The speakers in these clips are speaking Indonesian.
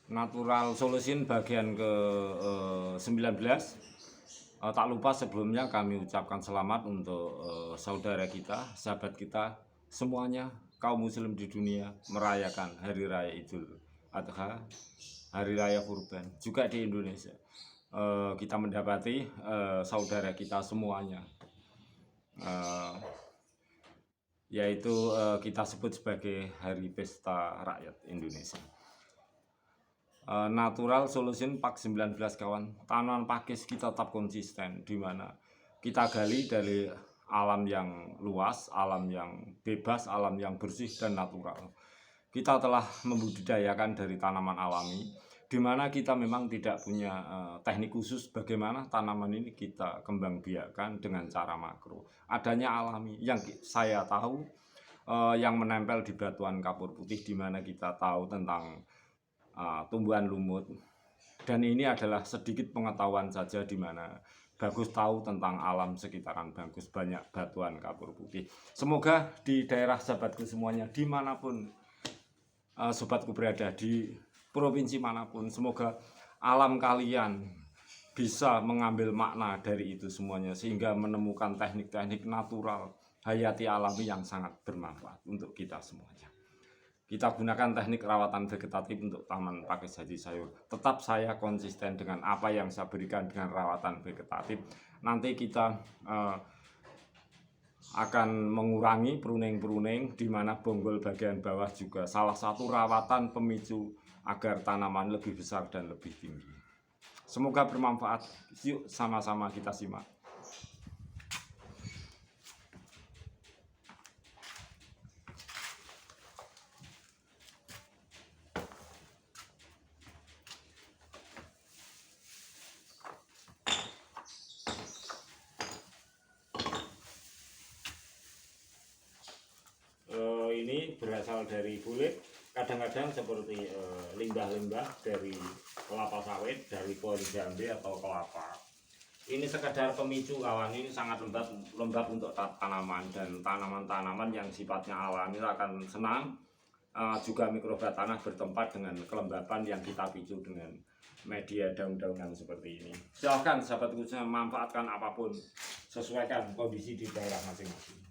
Natural Solution bagian ke 19. Tak lupa sebelumnya kami ucapkan selamat untuk saudara kita, sahabat kita semuanya, kaum muslim di dunia merayakan Hari Raya Idul Adha, Hari Raya Kurban. Juga di Indonesia kita mendapati saudara kita semuanya, yaitu kita sebut sebagai Hari Pesta Rakyat Indonesia. Natural Solution Pak 19 kawan, tanaman pakis kita tetap konsisten, di mana kita gali dari alam yang luas, alam yang bebas, alam yang bersih dan natural. Kita telah membudidayakan dari tanaman alami, di mana kita memang tidak punya teknik khusus bagaimana tanaman ini kita kembang biakan dengan cara makro. Adanya alami yang saya tahu, yang menempel di batuan kapur putih, di mana kita tahu tentang tumbuhan lumut, dan ini adalah sedikit pengetahuan saja, di mana Bagus tahu tentang alam sekitaran Bagus banyak batuan kapur putih. Semoga di daerah sahabatku semuanya, dimanapun sobatku berada, di provinsi manapun, semoga alam kalian bisa mengambil makna dari itu semuanya, sehingga menemukan teknik-teknik natural hayati alami yang sangat bermanfaat untuk kita semuanya. Kita gunakan teknik rawatan vegetatif untuk taman pakis haji sayur. Tetap saya konsisten dengan apa yang saya berikan dengan rawatan vegetatif. Nanti kita akan mengurangi pruning-pruning, di mana bonggol bagian bawah juga salah satu rawatan pemicu agar tanaman lebih besar dan lebih tinggi. Semoga bermanfaat. Yuk sama-sama kita simak. Ini berasal dari kulit, kadang-kadang seperti limbah-limbah dari kelapa sawit, dari pohon jambe atau kelapa. Ini sekedar pemicu kawan, ini sangat lembab untuk tanaman, dan tanaman-tanaman yang sifatnya alami akan senang. Juga mikroba tanah bertempat dengan kelembapan yang kita picu dengan media daun-daunan seperti ini. Silahkan sahabatku manfaatkan apapun, sesuaikan kondisi di daerah masing-masing.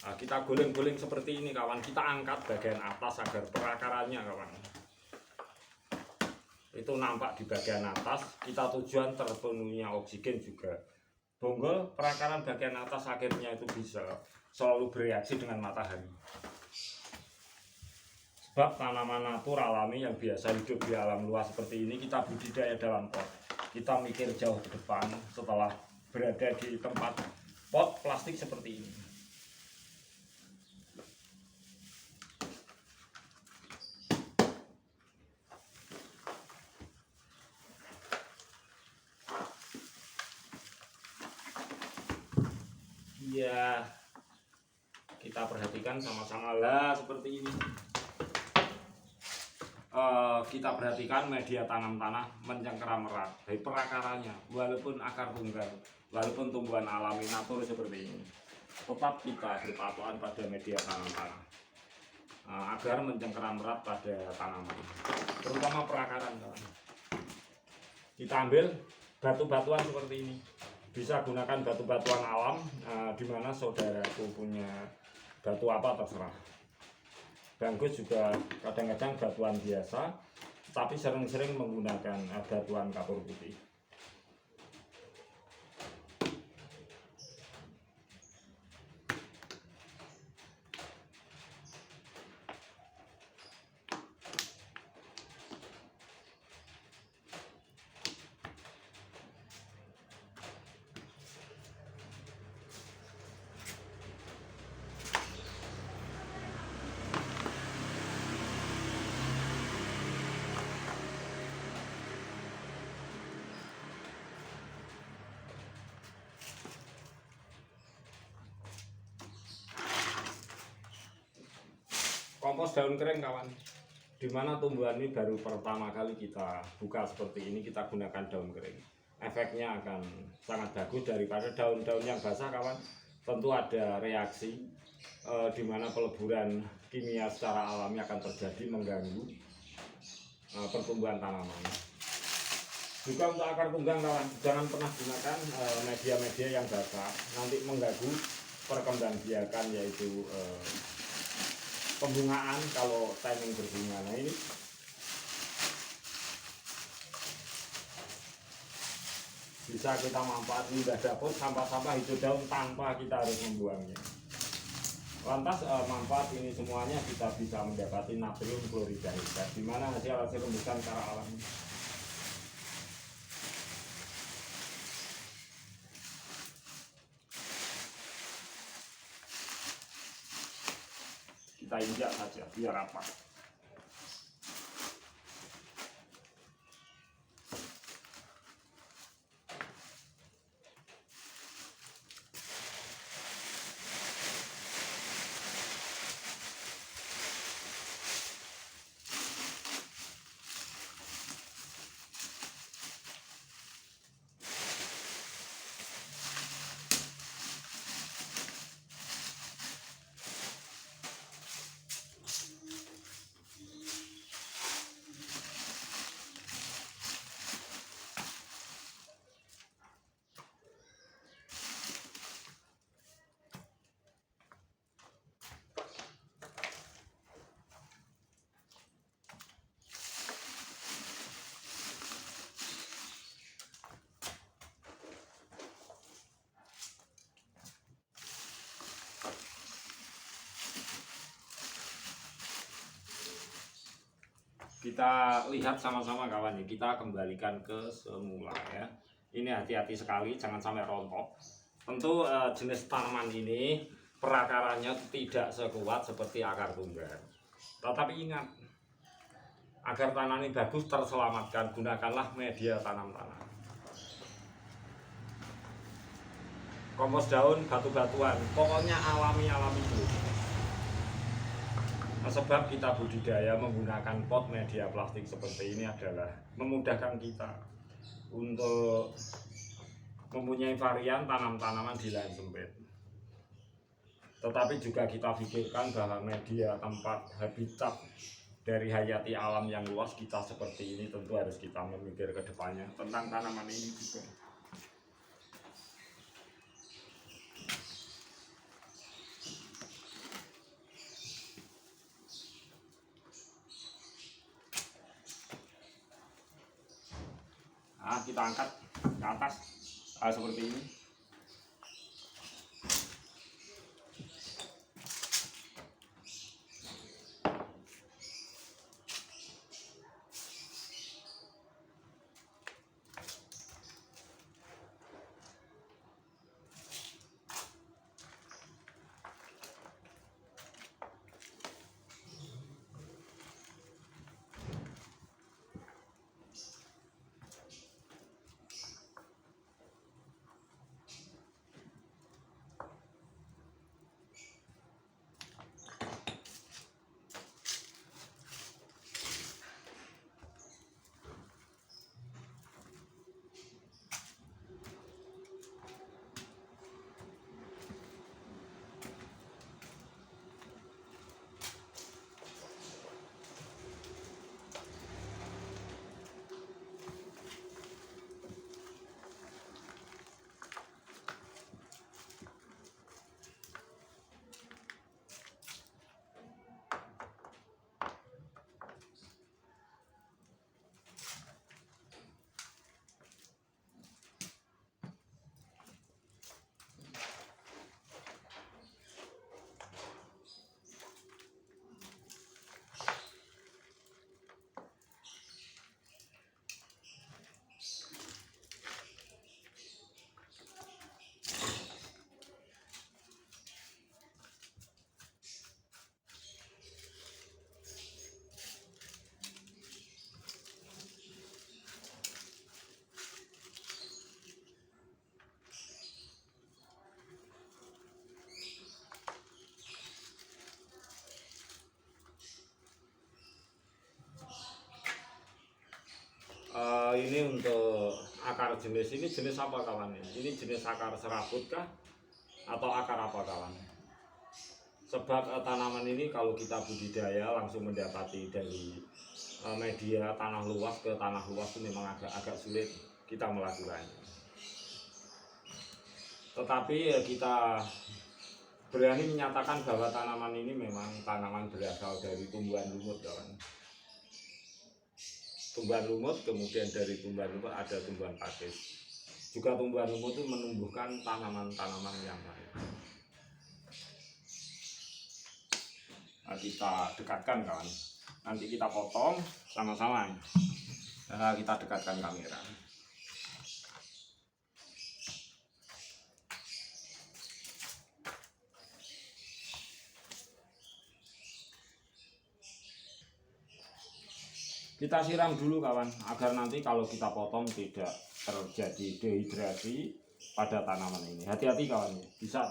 Nah, kita guling-guling seperti ini kawan, kita angkat bagian atas agar perakarannya kawan itu nampak di bagian atas. Kita tujuan terpenuhinya oksigen juga. Bonggol perakaran bagian atas akhirnya itu bisa selalu bereaksi dengan matahari. Sebab tanaman natural alami yang biasa hidup di alam luas seperti ini, kita budidaya dalam pot. Kita mikir jauh ke depan setelah berada di tempat pot plastik seperti ini. Ya, kita perhatikan sama-sama lah seperti ini. Kita perhatikan media tanam tanah mencengkeram erat dari perakarannya, walaupun akar tunggal, walaupun tumbuhan alami natur seperti ini, tetap kita berpatokan pada media tanam tanah agar mencengkeram erat pada tanaman, terutama perakaran. Kita ambil batu-batuan seperti ini. Bisa gunakan batu-batuan alam, di mana saudaraku punya batu apa terserah. Bagus juga kadang-kadang batuan biasa, tapi sering-sering menggunakan batuan kapur putih. Kompos daun kering kawan, dimana tumbuhan ini baru pertama kali kita buka seperti ini, kita gunakan daun kering. efeknya akan sangat bagus daripada daun-daun yang basah kawan. Tentu ada reaksi di mana peleburan kimia secara alami akan terjadi mengganggu pertumbuhan tanaman. Juga untuk akar tunggang kawan, jangan pernah gunakan media-media yang basah, nanti mengganggu perkembangbiakan yaitu pembungaan kalau timing berbunga. Nah ini bisa kita manfaatkan, sudah dapat sampah-sampah hijau daun tanpa kita harus membuangnya. Lantas manfaat ini semuanya kita bisa mendapati natrium klorida hidrat, di mana hasil rembukan secara alami. Kita injak saja biar rapat. Kita lihat sama-sama kawan ya, kita kembalikan ke semula ya. Ini hati-hati sekali, jangan sampai rontok. Tentu jenis tanaman ini perakarannya tidak sekuat seperti akar tunggang. Tetapi ingat, agar tanaman ini bagus terselamatkan, gunakanlah media tanam-tanam. Kompos daun, batu-batuan, pokoknya alami-alami dulu. Sebab kita budidaya menggunakan pot media plastik seperti ini adalah memudahkan kita untuk mempunyai varian tanam-tanaman di lahan sempit. Tetapi juga kita pikirkan bahwa media tempat habitat dari hayati alam yang luas kita seperti ini, tentu harus kita memikir ke depannya tentang tanaman ini juga. Nah, kita angkat ke atas seperti ini. Ini untuk akar jenis ini jenis apa kawan? Ini jenis akar serabut kah atau akar apa kawan? Sebab tanaman ini kalau kita budidaya langsung mendapati dari media tanah luas ke tanah luas itu memang agak sulit kita melakukannya. Tetapi kita berani menyatakan bahwa tanaman ini memang tanaman berasal dari tumbuhan lumut kawan. Tumbuhan lumut, kemudian dari tumbuhan lumut ada tumbuhan pakis. Juga tumbuhan lumut itu menumbuhkan tanaman-tanaman yang lain. Nah, kita dekatkan kawan, nanti kita potong sama-sama. Nah, kita dekatkan kamera. Kita siram dulu kawan, agar nanti kalau kita potong tidak terjadi dehidrasi pada tanaman ini. Hati-hati kawan, bisa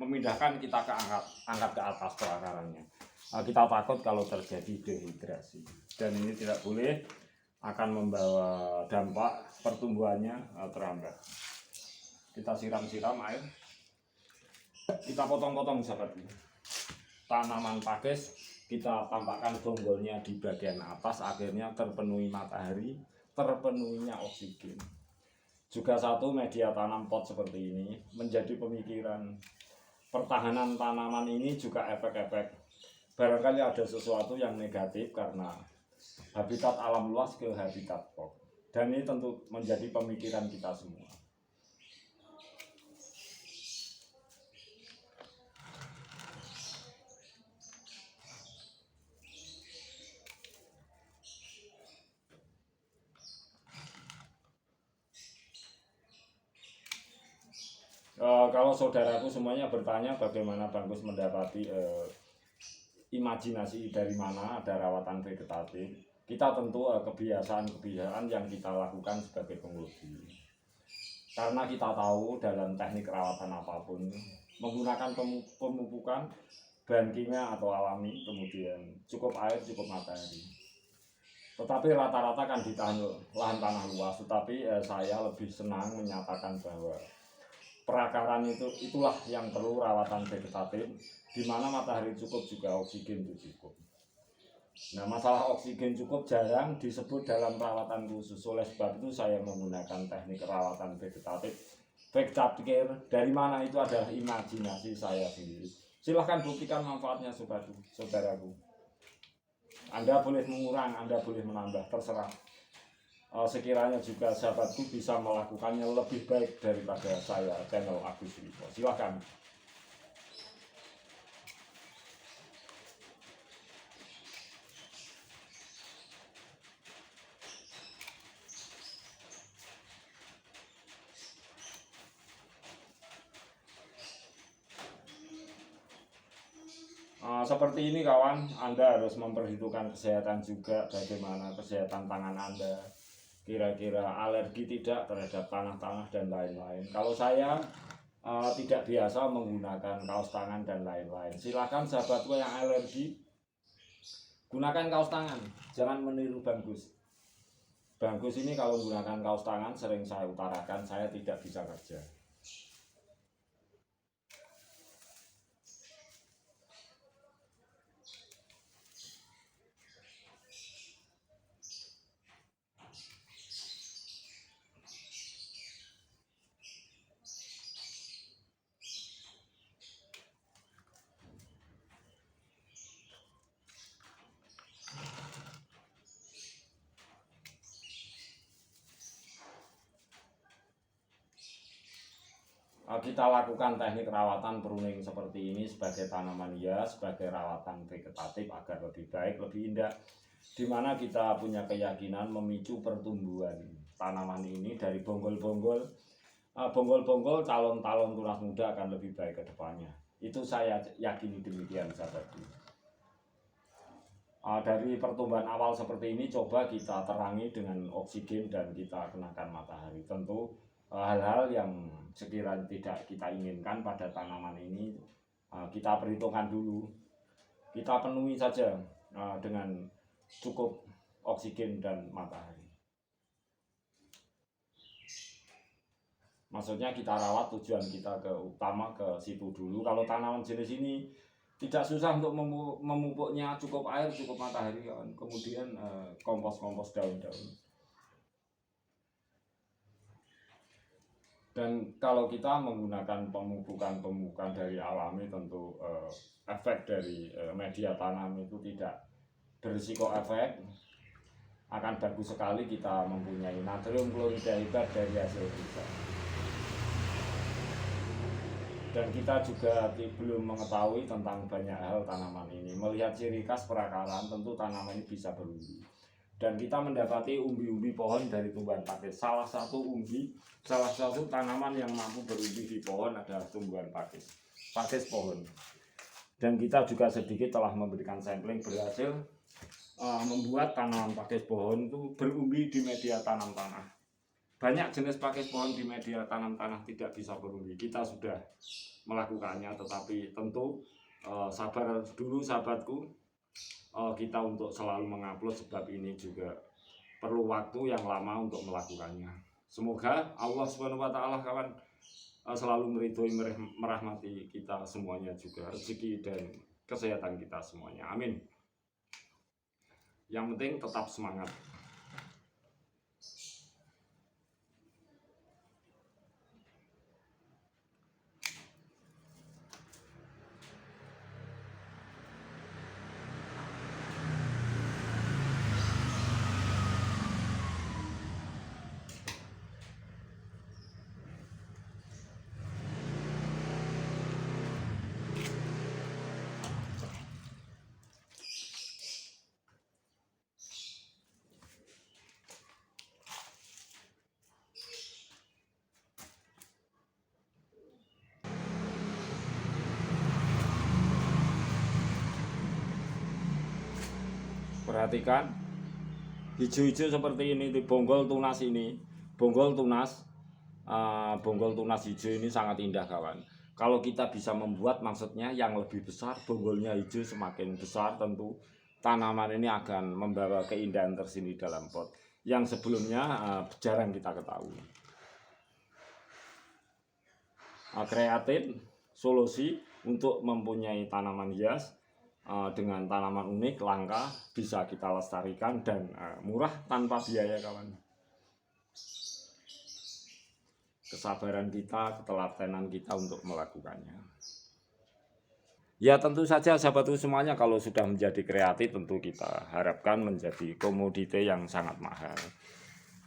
memindahkan kita angkat ke atas perakarannya. Nah, kita takut kalau terjadi dehidrasi, dan ini tidak boleh, akan membawa dampak pertumbuhannya terhambat. Kita siram-siram air, kita potong-potong seperti ini. Tanaman pakis kita tampakkan bonggolnya di bagian atas, akhirnya terpenuhi matahari, terpenuhinya oksigen. Juga satu media tanam pot seperti ini menjadi pemikiran pertahanan tanaman ini juga efek-efek. Barangkali ada sesuatu yang negatif karena habitat alam luas ke habitat pot. Dan ini tentu menjadi pemikiran kita semua. Kalau saudaraku semuanya bertanya bagaimana Bangkus mendapati imajinasi dari mana ada rawatan vegetatif, kita tentu kebiasaan-kebiasaan yang kita lakukan sebagai penghobi. Karena kita tahu dalam teknik rawatan apapun menggunakan pemupukan bahan kimia atau alami, kemudian cukup air, cukup matahari. Tetapi rata-rata kan ditahan lahan tanah luas, tetapi saya lebih senang menyatakan bahwa perakaran itulah yang perlu rawatan vegetatif, di mana matahari cukup juga oksigen itu cukup. Nah, masalah oksigen cukup jarang disebut dalam perawatan khusus. Oleh sebab itu saya menggunakan teknik rawatan vegetatif. Vegetatif dari mana itu adalah imajinasi saya sendiri. Silahkan buktikan manfaatnya saudaraku. Anda boleh mengurang, Anda boleh menambah, terserah. Sekiranya juga sahabatku bisa melakukannya lebih baik daripada saya, channel Agus Wipo. Silahkan. Seperti ini kawan, Anda harus memperhitungkan kesehatan juga, bagaimana kesehatan tangan Anda, kira-kira alergi tidak terhadap tanah-tanah dan lain-lain. Kalau saya tidak biasa menggunakan kaos tangan dan lain-lain. Silakan sahabatku yang alergi gunakan kaos tangan, jangan meniru Bangkus. Bangkus ini kalau menggunakan kaos tangan sering saya utarakan, saya tidak bisa kerja. Kita lakukan teknik rawatan pruning seperti ini sebagai tanaman hias, sebagai rawatan vegetatif agar lebih baik, lebih indah, di mana kita punya keyakinan memicu pertumbuhan tanaman ini dari bonggol-bonggol calon-calon tunas muda akan lebih baik ke depannya. Itu saya yakini demikian sahabatku. Dari pertumbuhan awal seperti ini coba kita terangi dengan oksigen dan kita kenakan matahari. Tentu hal-hal yang sekiranya tidak kita inginkan pada tanaman ini kita perhitungkan dulu, kita penuhi saja dengan cukup oksigen dan matahari. Maksudnya kita rawat, tujuan kita ke utama ke situ dulu. Kalau tanaman jenis ini tidak susah untuk memupuknya, cukup air, cukup matahari kawan. Kemudian kompos daun-daun. Dan kalau kita menggunakan pemupukan dari alami, tentu efek dari media tanam itu tidak berisiko efek. Akan bagus sekali kita mempunyai natrium klorida hebat dari hasil kita. Dan kita juga belum mengetahui tentang banyak hal tanaman ini. Melihat ciri khas perakaran, tentu tanaman ini bisa berumbi. Dan kita mendapati umbi-umbi pohon dari tumbuhan pakis. Salah satu tanaman yang mampu berumbi di pohon adalah tumbuhan pakis pohon. Dan kita juga sedikit telah memberikan sampling, berhasil membuat tanaman pakis pohon itu berumbi di media tanam tanah. Banyak jenis pakis pohon di media tanam tanah tidak bisa berumbi. Kita sudah melakukannya, tetapi tentu sabar dulu sahabatku, kita untuk selalu mengupload, sebab ini juga perlu waktu yang lama untuk melakukannya. Semoga Allah SWT kawan selalu meridhoi, merahmati kita semuanya, juga rezeki dan kesehatan kita semuanya. Amin. Yang penting tetap semangat. Perhatikan hijau-hijau seperti ini, di bonggol tunas ini, bonggol tunas hijau ini sangat indah kawan. Kalau kita bisa membuat, maksudnya yang lebih besar, bonggolnya hijau semakin besar, tentu tanaman ini akan membawa keindahan tersendiri dalam pot yang sebelumnya jarang kita ketahui. Kreatif solusi untuk mempunyai tanaman hias dengan tanaman unik, langka, bisa kita lestarikan dan murah tanpa biaya kawan. Kesabaran kita, ketelatenan kita untuk melakukannya. Ya tentu saja sahabatku semuanya, kalau sudah menjadi kreatif tentu kita harapkan menjadi komoditi yang sangat mahal.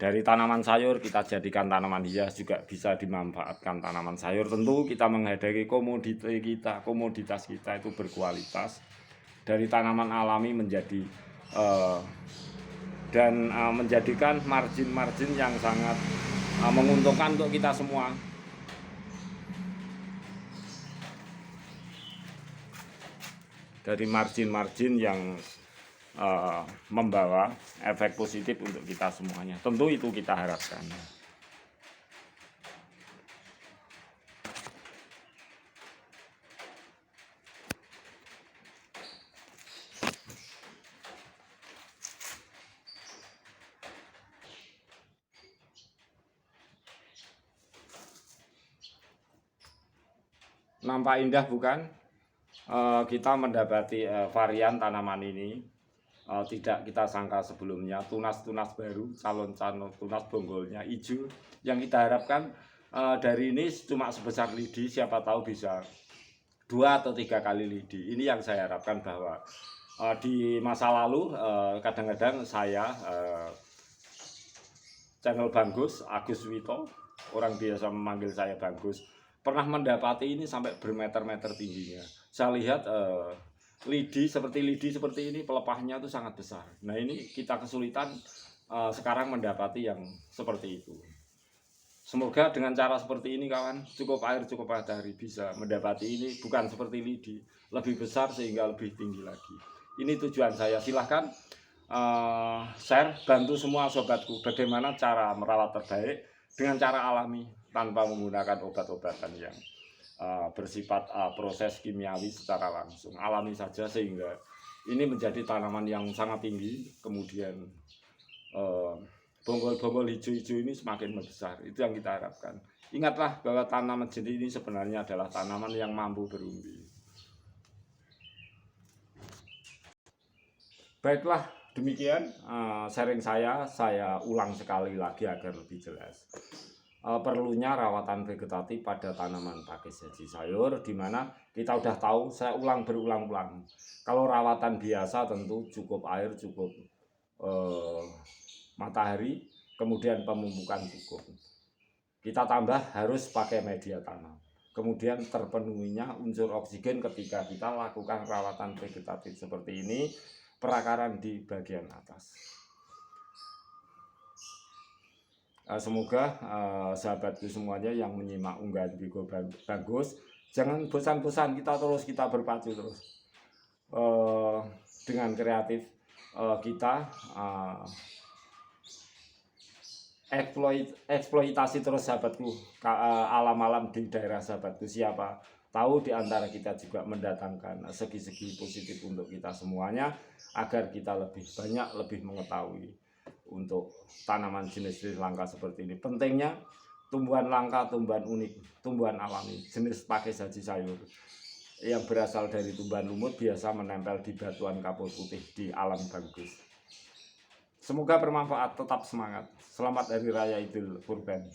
Dari tanaman sayur kita jadikan tanaman hias, juga bisa dimanfaatkan tanaman sayur. Tentu kita menghadapi komoditas kita itu berkualitas. Dari tanaman alami menjadi menjadikan margin yang sangat menguntungkan untuk kita semua. Dari margin yang membawa efek positif untuk kita semuanya. Tentu itu kita harapkan. Nampak indah bukan? Kita mendapati varian tanaman ini tidak kita sangka sebelumnya. Tunas-tunas baru, calon tunas bonggolnya hijau, yang kita harapkan dari ini cuma sebesar lidi, siapa tahu bisa 2 atau 3 kali lidi. Ini yang saya harapkan, bahwa di masa lalu kadang-kadang saya channel Banggus, Agus Wito, orang biasa memanggil saya Banggus, pernah mendapati ini sampai bermeter-meter tingginya. Saya lihat lidi seperti ini, pelepahnya itu sangat besar. Nah ini kita kesulitan sekarang mendapati yang seperti itu. Semoga dengan cara seperti ini kawan, cukup air, cukup matahari, bisa mendapati ini bukan seperti lidi, lebih besar sehingga lebih tinggi lagi. Ini tujuan saya. Silahkan share, bantu semua sobatku bagaimana cara merawat terbaik dengan cara alami, tanpa menggunakan obat-obatan yang bersifat proses kimiawi secara langsung. Alami saja, sehingga ini menjadi tanaman yang sangat tinggi, kemudian bonggol-bonggol hijau-hijau ini semakin membesar. Itu yang kita harapkan. Ingatlah bahwa tanaman jenis ini sebenarnya adalah tanaman yang mampu berumbi. Baiklah, demikian sharing saya ulang sekali lagi agar lebih jelas. Perlunya rawatan vegetatif pada tanaman pakis saji sayur, di mana kita udah tahu, saya ulang berulang-ulang. Kalau rawatan biasa tentu cukup air, cukup matahari, kemudian pemupukan cukup. Kita tambah harus pakai media tanam. Kemudian terpenuhinya unsur oksigen ketika kita lakukan rawatan vegetatif seperti ini, perakaran di bagian atas. Semoga sahabatku semuanya yang menyimak unggahan Bigo Bagus, jangan bosan-bosan, kita berpacu terus dengan kreatif kita eksploitasi terus sahabatku alam-alam di daerah sahabatku. Siapa tahu di antara kita juga mendatangkan segi-segi positif untuk kita semuanya, agar kita lebih banyak, lebih mengetahui untuk tanaman jenis-jenis langka seperti ini. Pentingnya tumbuhan langka, tumbuhan unik, tumbuhan alami, jenis pakis saji sayur yang berasal dari tumbuhan lumut biasa menempel di batuan kapur putih di alam bagus. Semoga bermanfaat, tetap semangat. Selamat Hari Raya Idul Kurban.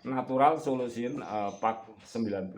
Natural Solution Pak 19.